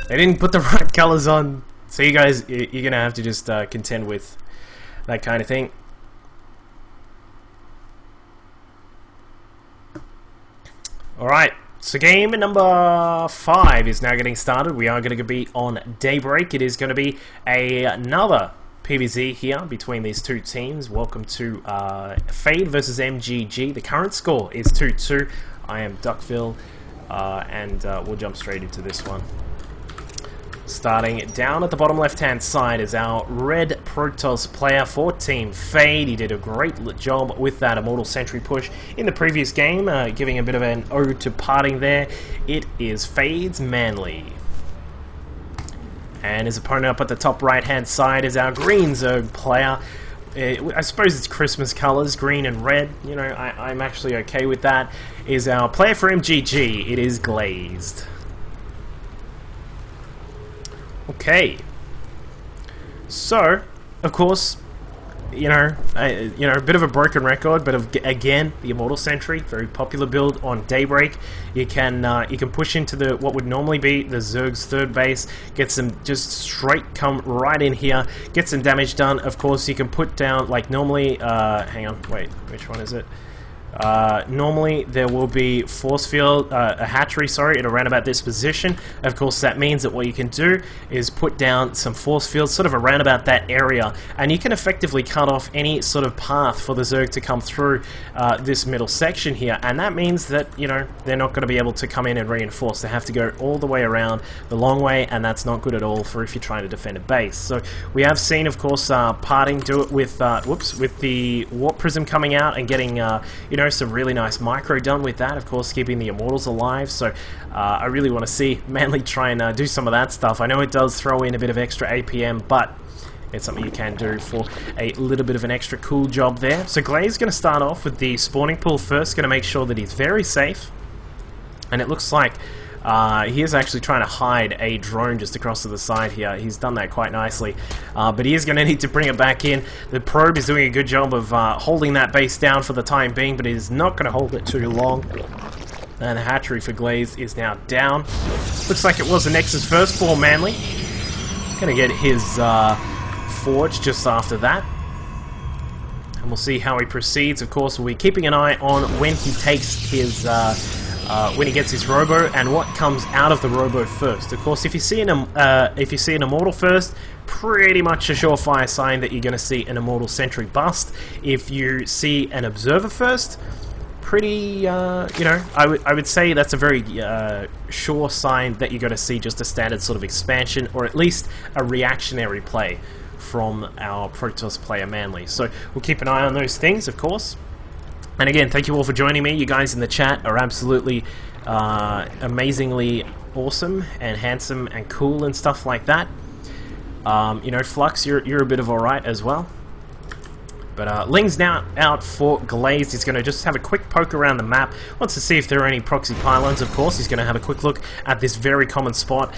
They didn't put the right colors on. So you guys, you're gonna have to just contend with that kind of thing. Alright, so game number 5 is now getting started. We are going to be on Daybreak. It is going to be another PvZ here between these two teams. Welcome to FaDe versus mGG. The current score is 2-2. I am Duckville, and we'll jump straight into this one. Starting down at the bottom left-hand side is our red Protoss player for Team FaDe. He did a great job with that Immortal Sentry push in the previous game, giving a bit of an ode to parting there. It is FaDe's Manly. And his opponent up at the top right-hand side is our green Zerg player. I suppose it's Christmas colours, green and red. You know, I'm actually okay with that. Is our player for mGG. It is Glazed. Okay, so of course, a bit of a broken record, but again, the Immortal Sentry, very popular build on Daybreak. You can push into the what would normally be the Zerg's third base, get some just straight come right in here, get some damage done. Of course, you can put down like normally. Hang on, wait, which one is it? Normally there will be force field, a hatchery, sorry, at around about this position. Of course, that means that what you can do is put down some force fields sort of around about that area, and you can effectively cut off any sort of path for the Zerg to come through this middle section here, and that means that, you know, they're not going to be able to come in and reinforce. They have to go all the way around the long way, and that's not good at all for if you're trying to defend a base. So we have seen, of course, Parting do it with with the Warp Prism coming out and getting some really nice micro done with that, of course, keeping the Immortals alive. So I really want to see Manly try and do some of that stuff. I know it does throw in a bit of extra APM, but it's something you can do for a little bit of an extra cool job there. So Glaze is going to start off with the spawning pool first, going to make sure that he's very safe, and it looks like he is actually trying to hide a drone just across to the side here. He's done that quite nicely, but he is going to need to bring it back in. The probe is doing a good job of holding that base down for the time being, but it is not going to hold it too long. And the hatchery for Glaze is now down. Looks like it was the Nexus first for Manly. Going to get his forge just after that. And we'll see how he proceeds. Of course, we'll be keeping an eye on when he takes his when he gets his robo and what comes out of the robo first. Of course, if you see an immortal first, pretty much a surefire sign that you're going to see an Immortal Sentry bust. If you see an observer first, pretty I would say that's a very sure sign that you're going to see just a standard sort of expansion, or at least a reactionary play from our Protoss player Manly. So we'll keep an eye on those things, of course. And again, thank you all for joining me. You guys in the chat are absolutely amazingly awesome and handsome and cool and stuff like that. Flux, you're a bit of alright as well. But Ling's now out for Glazed. He's going to just have a quick poke around the map. Wants to see if there are any proxy pylons, of course. He's going to have a quick look at this very common spot.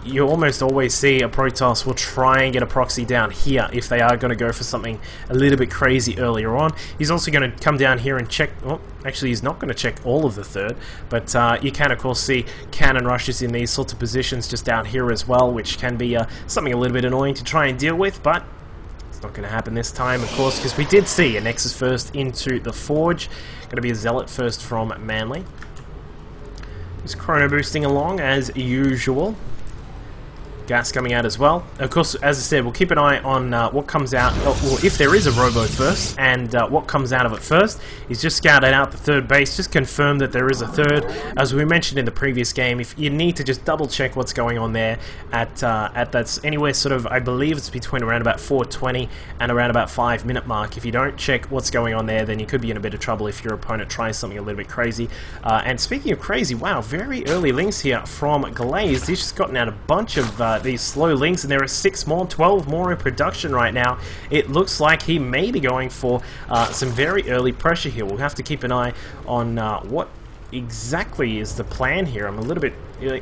You almost always see a Protoss will try and get a proxy down here if they are going to go for something a little bit crazy earlier on. He's also going to come down here and check... Oh, actually, he's not going to check all of the third, but you can, of course, see cannon rushes in these sorts of positions just down here as well, which can be something a little bit annoying to try and deal with, but it's not going to happen this time, of course, because we did see a Nexus first into the Forge. Going to be a Zealot first from Manly. Just chrono boosting along as usual. Gas coming out as well. Of course, as I said, we'll keep an eye on what comes out, or if there is a robo first, and what comes out of it first. He's just scouted out the third base, just confirmed that there is a third. As we mentioned in the previous game, if you need to just double check what's going on there at that's anywhere sort of, I believe it's between around about 4:20 and around about 5-minute mark. If you don't check what's going on there, then you could be in a bit of trouble if your opponent tries something a little bit crazy. And speaking of crazy, wow, very early links here from Glaze. He's just gotten out a bunch of these slow links, and there are 6 more, 12 more in production right now. It looks like he may be going for some very early pressure here. We'll have to keep an eye on what exactly is the plan here. I'm a little bit...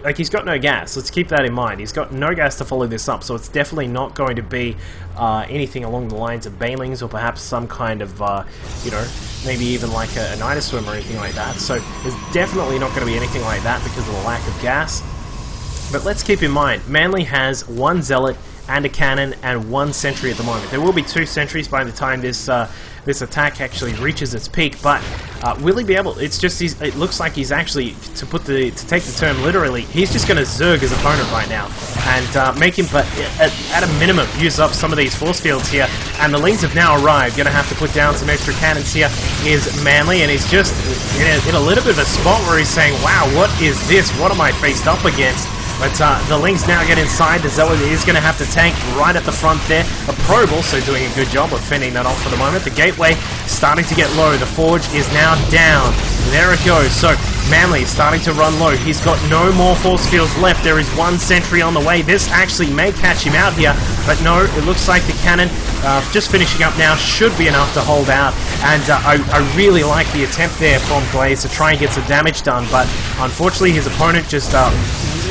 like, he's got no gas. Let's keep that in mind. He's got no gas to follow this up, so it's definitely not going to be anything along the lines of banelings, or perhaps some kind of, maybe even like a Night Swim or anything like that. So there's definitely not going to be anything like that because of the lack of gas. But let's keep in mind, Manly has 1 Zealot and a cannon and 1 sentry at the moment. There will be 2 sentries by the time this this attack actually reaches its peak, but will he be able? It's just it looks like he's actually, to take the term literally, he's just going to zerg his opponent right now and make him, but at a minimum, use up some of these force fields here. And the Lings have now arrived. Going to have to put down some extra cannons here. Is Manly, and he's just in a little bit of a spot where he's saying, "Wow, what is this? What am I faced up against?" But the Lings now get inside. The Zealot is going to have to tank right at the front there. A Probe also doing a good job of fending that off for the moment. The Gateway starting to get low. The Forge is now down. There it goes. So Manly is starting to run low. He's got no more force fields left. There is 1 sentry on the way. This actually may catch him out here. But no, it looks like the cannon just finishing up now should be enough to hold out. And I really like the attempt there from Glaze to try and get some damage done. But unfortunately, his opponent just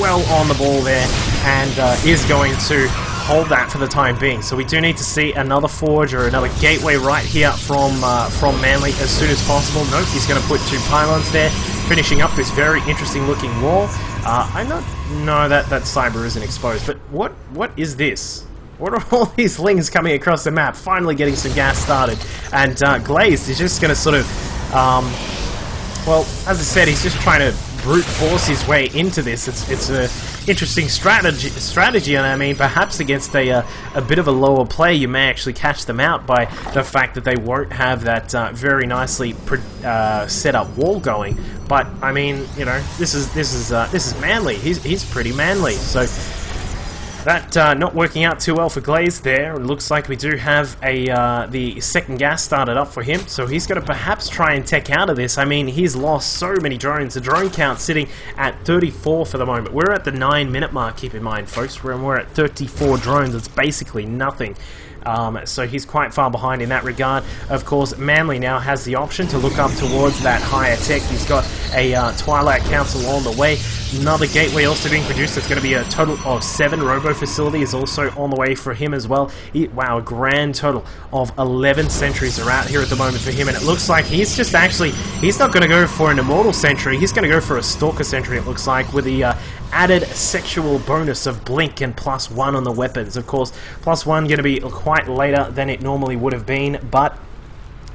well on the ball there and is going to hold that for the time being. So we do need to see another Forge or another Gateway right here from Manly as soon as possible. Nope, he's going to put 2 pylons there, finishing up this very interesting looking wall. I'm not... No, that Cyber isn't exposed, but what is this? What are all these Lings coming across the map? Finally getting some gas started. And Glazed is just going to sort of... well, as I said, he's just trying to brute force his way into this. It's a interesting strategy, and I mean, perhaps against a bit of a lower play, you may actually catch them out by the fact that they won't have that very nicely set up wall going. But I mean, you know, this is Manly. He's pretty manly. So that not working out too well for Glaze there. It looks like we do have the second gas started up for him, so he's going to perhaps try and tech out of this. I mean, he's lost so many drones. The drone count sitting at 34 for the moment. We're at the 9-minute mark, keep in mind, folks. We're at 34 drones. It's basically nothing. So he's quite far behind in that regard. Of course, Manly now has the option to look up towards that higher tech. He's got a Twilight Council on the way. Another Gateway also being produced. That's going to be a total of 7. Robo Facility is also on the way for him as well. Wow, a grand total of 11 sentries are out here at the moment for him, and it looks like he's just actually, he's not going to go for an Immortal Sentry. He's going to go for a Stalker Sentry, it looks like, with the added sexual bonus of Blink and +1 on the weapons. Of course, +1 going to be quite later than it normally would have been, but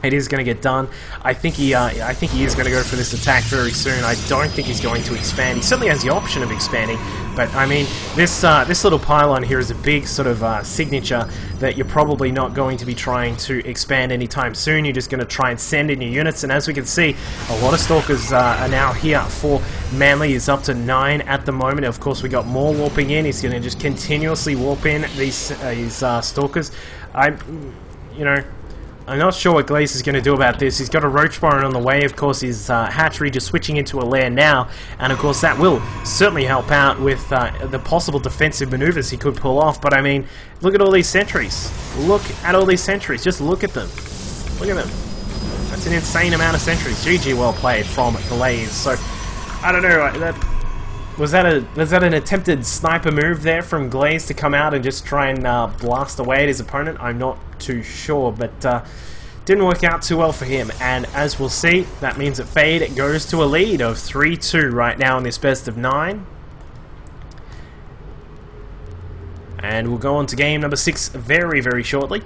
it is going to get done. I think he is going to go for this attack very soon. I don't think he's going to expand. He certainly has the option of expanding, but I mean, this little pylon here is a big sort of signature that you're probably not going to be trying to expand anytime soon. You're just going to try and send in your units, and as we can see, a lot of Stalkers are now here for Manly. Is up to 9 at the moment. Of course, we got more warping in. He's going to just continuously warp in these Stalkers. I'm not sure what Glaze is going to do about this. He's got a Roach Baron on the way. Of course, his hatchery just switching into a lair now. And of course, that will certainly help out with the possible defensive maneuvers he could pull off. But I mean, look at all these sentries. Look at all these sentries. Just look at them. Look at them. That's an insane amount of sentries. GG, well played from Glaze. So, I don't know. Was that an attempted sniper move there from Glaze to come out and just try and blast away at his opponent? I'm not too sure, but didn't work out too well for him. And as we'll see, that means that FaDe goes to a lead of 3-2 right now in this best of 9. And we'll go on to game number 6 very, very shortly.